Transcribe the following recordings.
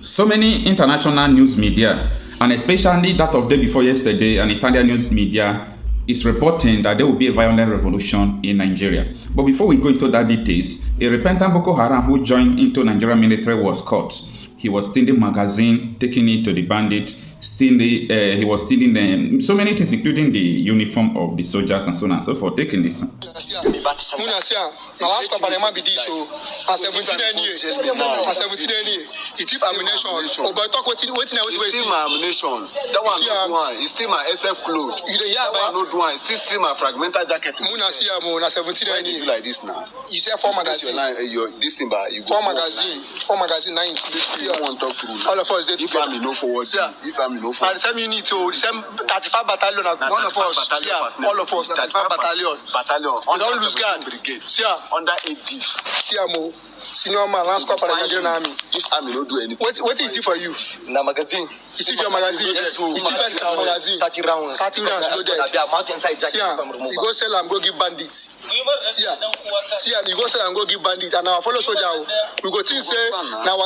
So many international news media, and especially that of day before yesterday, and Italian news media is reporting that there will be a violent revolution in Nigeria. But before we go into that details, a repentant Boko Haram who joined into Nigerian military was caught. He was stealing magazine, taking it to the bandits. He was stealing so many things, including the uniform of the soldiers and so on and so forth. Taking this. It is ammunition. Oh, but talk waiting. It's still my ammunition. That one not one. It's still my SF clothes. That one not one. It's still my fragmented jacket. Muna see na 17 any. You like this now? You say 4 magazine. This thing by you. 4 magazine. 4 magazine 9. You want to talk to all of us. If I'm no forward. If I'm no forward. The same unit to the same 35 battalion. One of us. All of us. 35 battalion. We don't lose guard. See under 8 div. See mo. Senior man, last couple of Nigerian army. This army don't do anything. What is it for you? Na magazine. It is your magazine. Yes, it is your magazine. 30 rounds. 30 rounds. Go there. They are mountain side jacket. You go sell and go give bandits. See, you go sell and go give bandits. And now follow soldier. We go think say now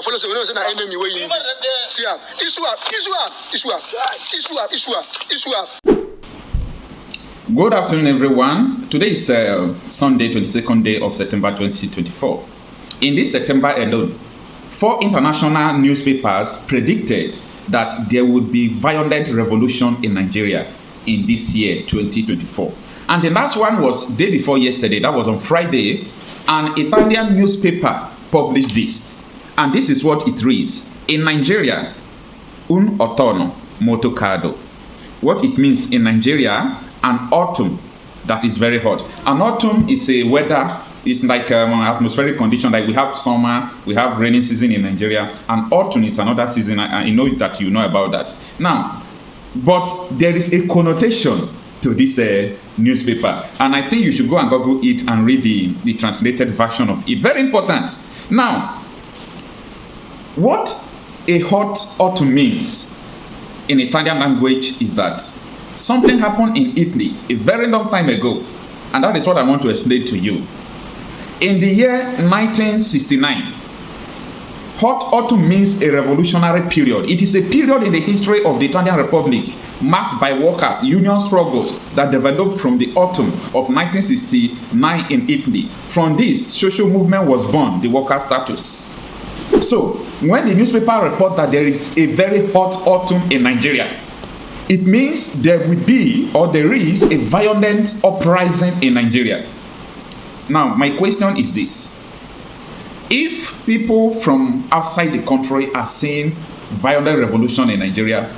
follow soldier. We know say na enemy where you. See, issue. Good afternoon, everyone. Today is Sunday, 22nd day of September 2024. In this September alone, 4 international newspapers predicted that there would be violent revolution in Nigeria in this year, 2024. And the last one was day before yesterday. That was on Friday. An Italian newspaper published this. And this is what it reads. In Nigeria, un autunno molto caldo. What it means in Nigeria, an autumn that is very hot. An autumn is a weather, it's like atmospheric condition. Like we have summer, we have rainy season in Nigeria. And autumn is another season. I know that you know about that. Now, but there is a connotation to this newspaper. And I think you should go and Google it and read the translated version of it. Very important. Now, what a hot autumn means in Italian language is that something happened in Italy a very long time ago, and that is what I want to explain to you. In the year 1969, hot autumn means a revolutionary period. It is a period in the history of the Italian Republic marked by workers' union struggles that developed from the autumn of 1969 in Italy. From this, social movement was born, the worker status. So, when the newspaper report that there is a very hot autumn in Nigeria, it means there will be or there is a violent uprising in Nigeria. Now, my question is this. If people from outside the country are seeing violent revolution in Nigeria,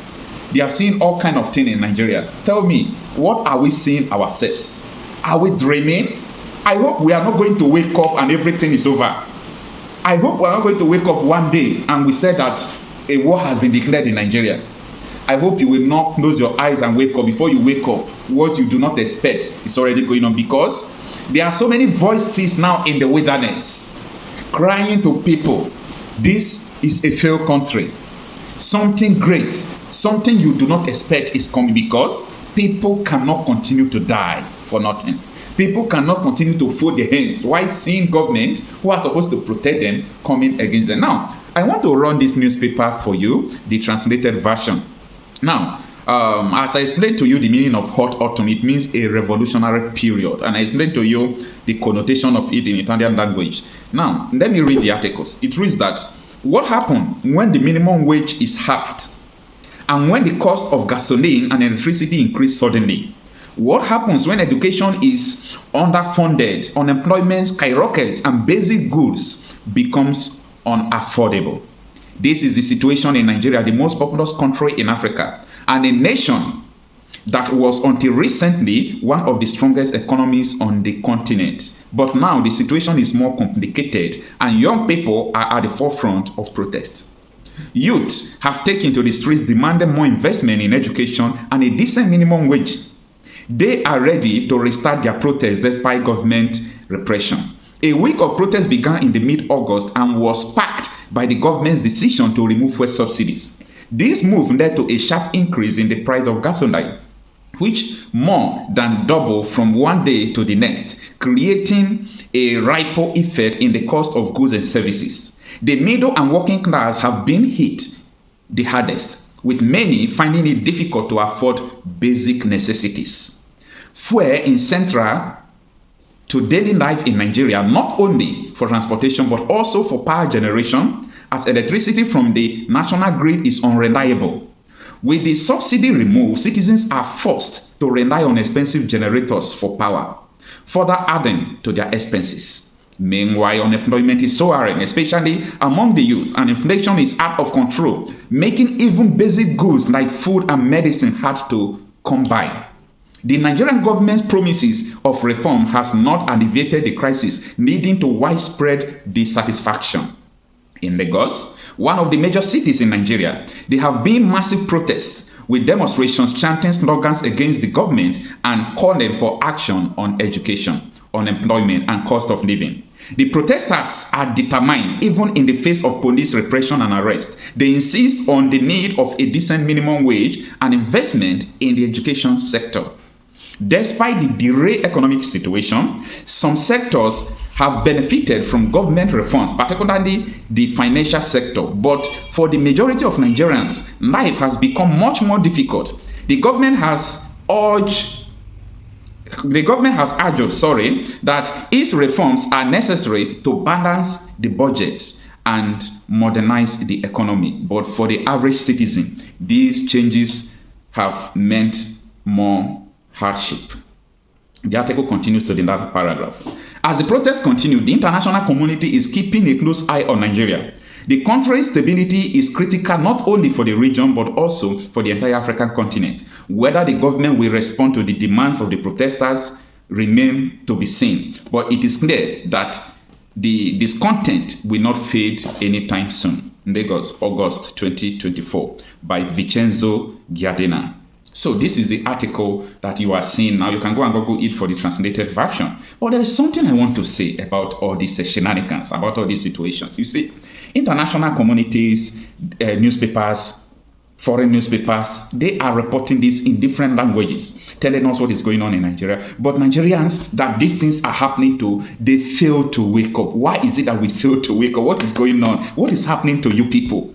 they are seeing all kind of things in Nigeria, tell me, what are we seeing ourselves? Are we dreaming? I hope we are not going to wake up and everything is over. I hope we are not going to wake up one day and we say that a war has been declared in Nigeria. I hope you will not close your eyes and wake up. Before you wake up, what you do not expect is already going on, because there are so many voices now in the wilderness crying to people. This is a failed country. Something great, something you do not expect is coming, because people cannot continue to die for nothing. People cannot continue to fold their hands while seeing government who are supposed to protect them coming against them. Now, I want to run this newspaper for you, the translated version. Now, as I explained to you the meaning of hot autumn, it means a revolutionary period. And I explained to you the connotation of it in Italian language. Now, let me read the articles. It reads that what happened when the minimum wage is halved and when the cost of gasoline and electricity increase suddenly? What happens when education is underfunded, unemployment skyrockets, and basic goods becomes unaffordable? This is the situation in Nigeria, the most populous country in Africa, and a nation that was until recently one of the strongest economies on the continent. But now the situation is more complicated, and young people are at the forefront of protests. Youth have taken to the streets demanding more investment in education and a decent minimum wage. They are ready to restart their protests despite government repression. A week of protests began in the mid-August and was sparked by the government's decision to remove fuel subsidies. This move led to a sharp increase in the price of gasoline, which more than doubled from one day to the next, creating a ripple effect in the cost of goods and services. The middle and working class have been hit the hardest, with many finding it difficult to afford basic necessities. Fuel is central to daily life in Nigeria, not only for transportation but also for power generation, as electricity from the national grid is unreliable. With the subsidy removed, citizens are forced to rely on expensive generators for power, further adding to their expenses. Meanwhile, unemployment is soaring, especially among the youth, and inflation is out of control, making even basic goods like food and medicine hard to come by. The Nigerian government's promises of reform has not alleviated the crisis, leading to widespread dissatisfaction. In Lagos, one of the major cities in Nigeria, there have been massive protests with demonstrations chanting slogans against the government and calling for action on education, unemployment, and cost of living. The protesters are determined, even in the face of police repression and arrest. They insist on the need of a decent minimum wage and investment in the education sector. Despite the derailed economic situation, some sectors have benefited from government reforms, particularly the financial sector. But for the majority of Nigerians, life has become much more difficult. The government has urged that its reforms are necessary to balance the budget and modernize the economy. But for the average citizen, these changes have meant more hardship. The article continues to the last paragraph. As the protests continue, the international community is keeping a close eye on Nigeria. The country's stability is critical not only for the region but also for the entire African continent. Whether the government will respond to the demands of the protesters remain to be seen, but it is clear that the discontent will not fade anytime soon. Lagos, August 2024, by Vincenzo Giardina. So this is the article that you are seeing now. You can go and Google it for the translated version. But there is something I want to say about all these shenanigans, about all these situations. You see, international communities, newspapers, foreign newspapers, they are reporting this in different languages, telling us what is going on in Nigeria. But Nigerians that these things are happening to, they fail to wake up. Why is it that we fail to wake up? What is going on? What is happening to you people?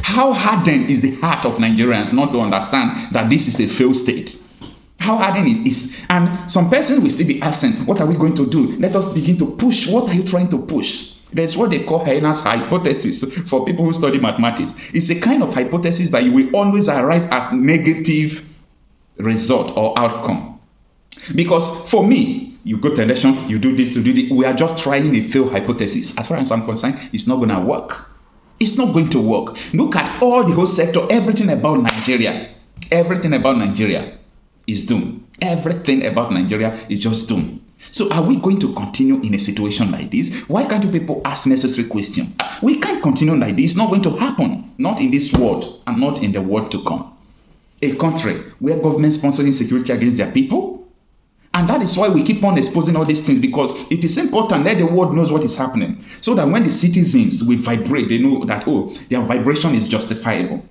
How hardened is the heart of Nigerians not to understand that this is a failed state? How hardened it is. And some persons will still be asking, what are we going to do? Let us begin to push. What are you trying to push? There's what they call Hyena's hypothesis for people who study mathematics. It's a kind of hypothesis that you will always arrive at negative result or outcome. Because for me, you go to election, you do this, you do this. We are just trying a failed hypothesis. As far as I'm concerned, it's not going to work. It's not going to work. Look at all the whole sector, everything about Nigeria. Everything about Nigeria is doomed. Everything about Nigeria is just doomed. So are we going to continue in a situation like this? Why can't you people ask necessary questions? We can't continue like this. It's not going to happen. Not in this world and not in the world to come. A country where government sponsors insecurity against their people. And that is why we keep on exposing all these things, because it is important that the world knows what is happening. So that when the citizens will vibrate, they know that, oh, their vibration is justifiable.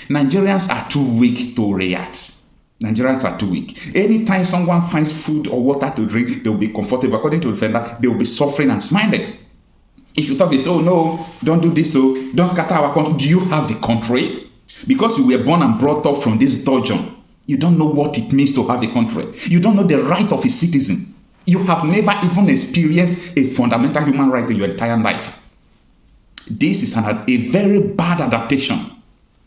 Nigerians are too weak to react. Nigerians are too weak. Anytime someone finds food or water to drink, they will be comfortable. According to the defender, they will be suffering and smiling. If you talk, they say, oh no, don't do this, so don't scatter our country. Do you have the country? Because you were born and brought up from this dungeon, you don't know what it means to have a country. You don't know the right of a citizen. You have never even experienced a fundamental human right in your entire life. This is a very bad adaptation.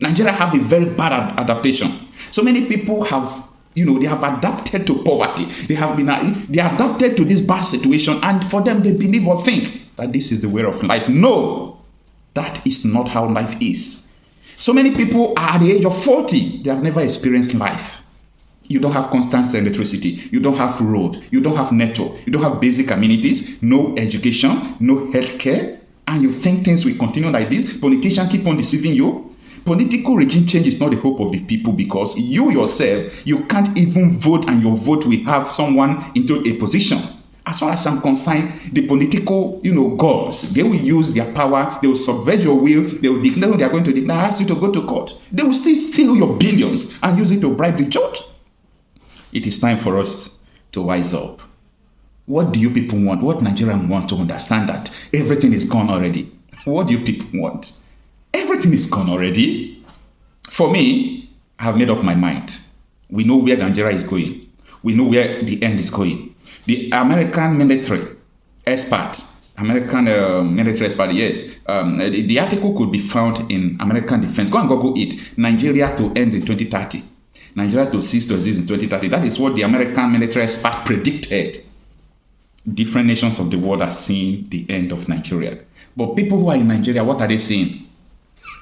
Nigeria have a very bad adaptation. So many people have, they have adapted to poverty. They adapted to this bad situation, and for them, they believe or think that this is the way of life. No, that is not how life is. So many people are at the age of 40. They have never experienced life. You don't have constant electricity. You don't have road. You don't have network. You don't have basic amenities. No education. No healthcare. And you think things will continue like this? Politicians keep on deceiving you. Political regime change is not the hope of the people, because you yourself, you can't even vote, and your vote will have someone into a position. As far as I'm concerned, the political, gods, they will use their power, they will subvert your will, they will declare what they are going to declare, ask you to go to court. They will still steal your billions and use it to bribe the judge. It is time for us to wise up. What do you people want? What Nigerians want to understand that everything is gone already? What do you people want? Everything is gone already. For me, I have made up my mind. We know where Nigeria is going. We know where the end is going. The American military expert, yes. The article could be found in American Defense. Go and Google it. Nigeria to end in 2030. Nigeria to cease to exist in 2030. That is what the American military expert predicted. Different nations of the world are seeing the end of Nigeria. But people who are in Nigeria, what are they saying?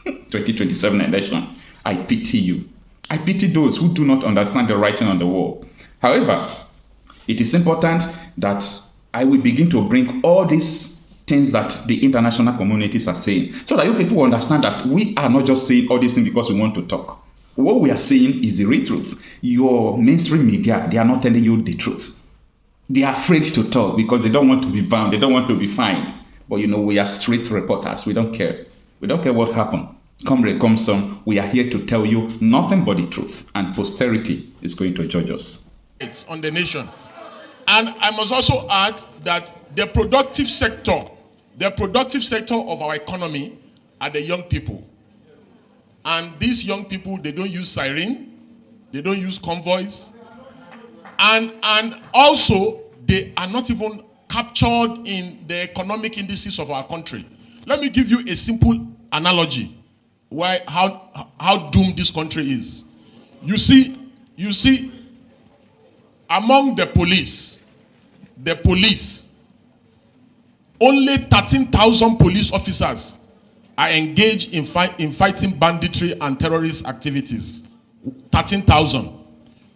2027 election. I pity you. I pity those who do not understand the writing on the wall. However, it is important that I will begin to bring all these things that the international communities are saying, so that you people understand that we are not just saying all these things because we want to talk. What we are saying is the real truth. Your mainstream media, they are not telling you the truth. They are afraid to talk because they don't want to be bound. They don't want to be fined. But we are straight reporters. We don't care. We don't care what happened. Come rain, come sun. We are here to tell you nothing but the truth. And posterity is going to judge us. It's on the nation. And I must also add that the productive sector of our economy are the young people. And these young people, they don't use siren. They don't use convoys. And also, they are not even captured in the economic indices of our country. Let me give you a simple analogy how doomed this country is. You see, among the police, only 13,000 police officers are engaged in fighting banditry and terrorist activities. 13,000.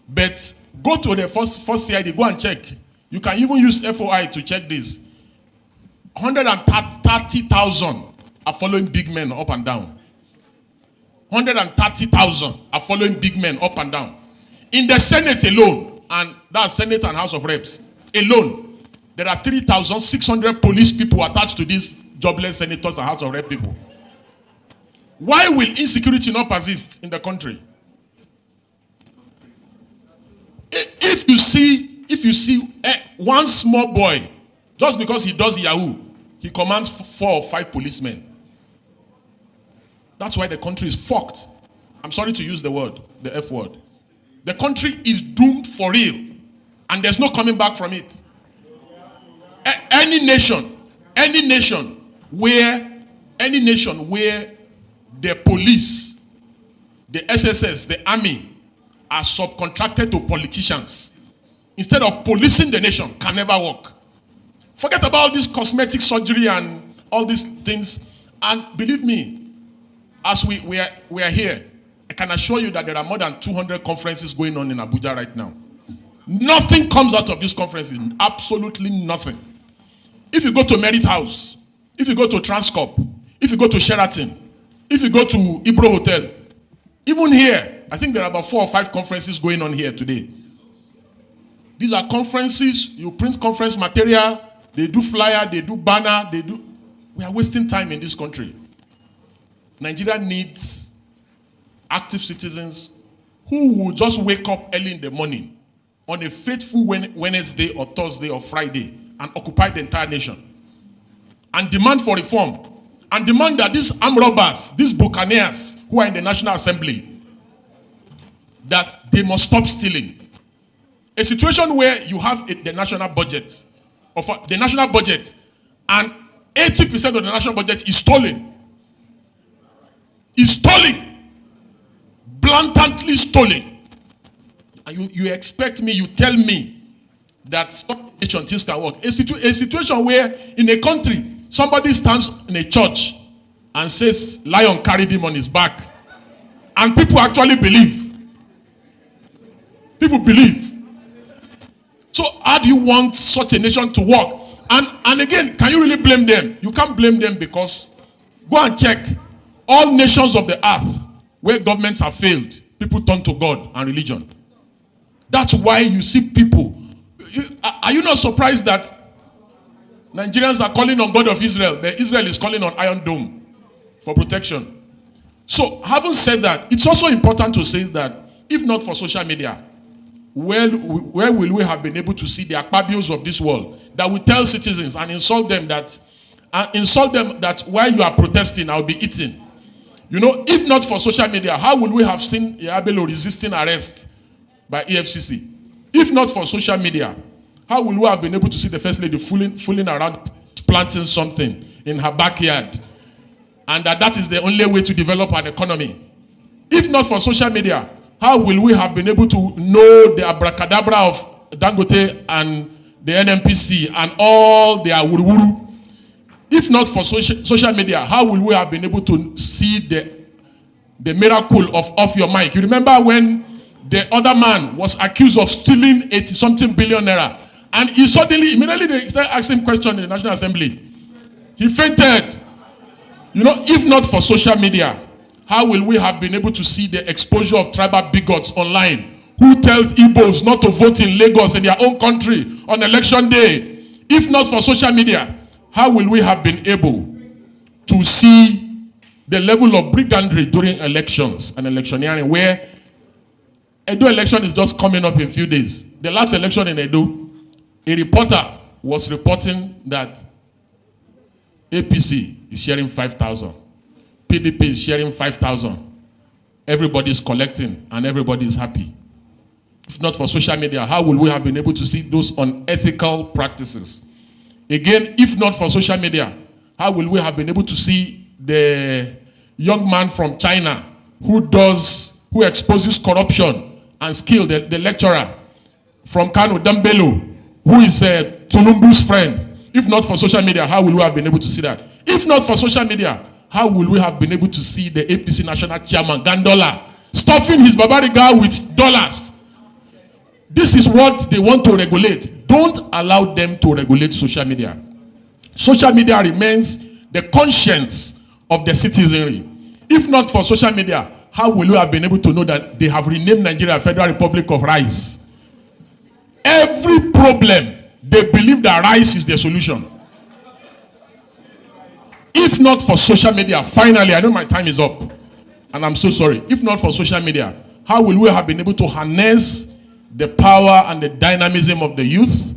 But go to the first CID, go and check. You can even use FOI to check this. 130,000 are following big men up and down. 130,000 are following big men up and down. In the Senate alone, and that's Senate and House of Reps alone, there are 3,600 police people attached to these jobless senators and House of Rep people. Why will insecurity not persist in the country? If you see one small boy, just because he does Yahoo, he commands 4 or 5 policemen. That's why the country is fucked. I'm sorry to use the word, the F word. The country is doomed for real, and there's no coming back from it. Any nation where the police, the SSS, the army are subcontracted to politicians instead of policing the nation can never work. Forget about this cosmetic surgery and all these things. And believe me, as we are here, I can assure you that there are more than 200 conferences going on in Abuja right now. Nothing comes out of these conferences. Absolutely nothing. If you go to Merit House, if you go to Transcorp, if you go to Sheraton, if you go to Ibro Hotel, even here, I think there are about 4 or 5 conferences going on here today. These are conferences, you print conference material, they do flyer, they do banner, we are wasting time in this country. Nigeria needs active citizens who will just wake up early in the morning on a faithful Wednesday or Thursday or Friday and occupy the entire nation and demand for reform and demand that these armed robbers, these buccaneers who are in the National Assembly, that they must stop stealing. A situation where you have the national budget, and 80% of the national budget is stolen. Is stolen. Blatantly stolen. And you expect me, you tell me that things can work. A situation where in a country, somebody stands in a church and says, lion carried him on his back. And people actually believe. People believe. So how do you want such a nation to work? And again, can you really blame them? You can't blame them because go and check all nations of the earth where governments have failed. People turn to God and religion. That's why you see people. Are you not surprised that Nigerians are calling on God of Israel? Israel is calling on Iron Dome for protection. So having said that, it's also important to say that if not for social media, where will we have been able to see the Akpabios of this world that will tell citizens and insult them that and insult them that while you are protesting, I'll be eating. You know, if not for social media, how would we have seen Yabelo resisting arrest by EFCC? If not for social media, how will we have been able to see the First Lady fooling around planting something in her backyard? And that is the only way to develop an economy. If not for social media, how will we have been able to know the abracadabra of Dangote and the NNPC and all their wuru-wuru? If not for social media, how will we have been able to see the miracle of off your mic? You remember when the other man was accused of stealing 80-something billion naira, and he suddenly, immediately they started asking him questions in the National Assembly. He fainted. You know, if not for social media, how will we have been able to see the exposure of tribal bigots online who tells Igbos not to vote in Lagos in their own country on election day? If not for social media, how will we have been able to see the level of brigandry during elections and electioneering, where Edo election is just coming up in a few days. The last election in Edo, a reporter was reporting that APC is sharing 5,000. PDP is sharing 5,000. Everybody is collecting and everybody is happy. If not for social media, how will we have been able to see those unethical practices? Again, if not for social media, how will we have been able to see the young man from China who exposes corruption and skill, the lecturer from Kanu, Dambelo, who is Tinubu's friend? If not for social media, how will we have been able to see that? If not for social media, how will we have been able to see the APC national chairman, Gandola, stuffing his Babariga with dollars? This is what they want to regulate. Don't allow them to regulate social media. Social media remains the conscience of the citizenry. If not for social media, how will you have been able to know that they have renamed Nigeria Federal Republic of Rice? Every problem, they believe that rice is the solution. If not for social media, finally, I know my time is up, and I'm so sorry. If not for social media, how will we have been able to harness the power and the dynamism of the youth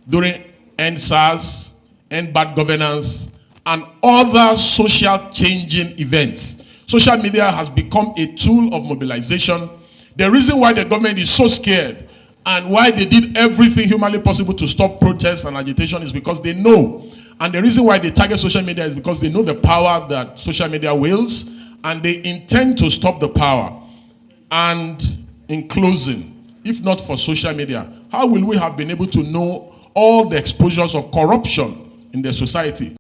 during End SARS, End Bad Governance, and other social changing events? Social media has become a tool of mobilization. The reason why the government is so scared and why they did everything humanly possible to stop protests and agitation is because they know. And the reason why they target social media is because they know the power that social media wields, and they intend to stop the power. And in closing, if not for social media, how will we have been able to know all the exposures of corruption in the society?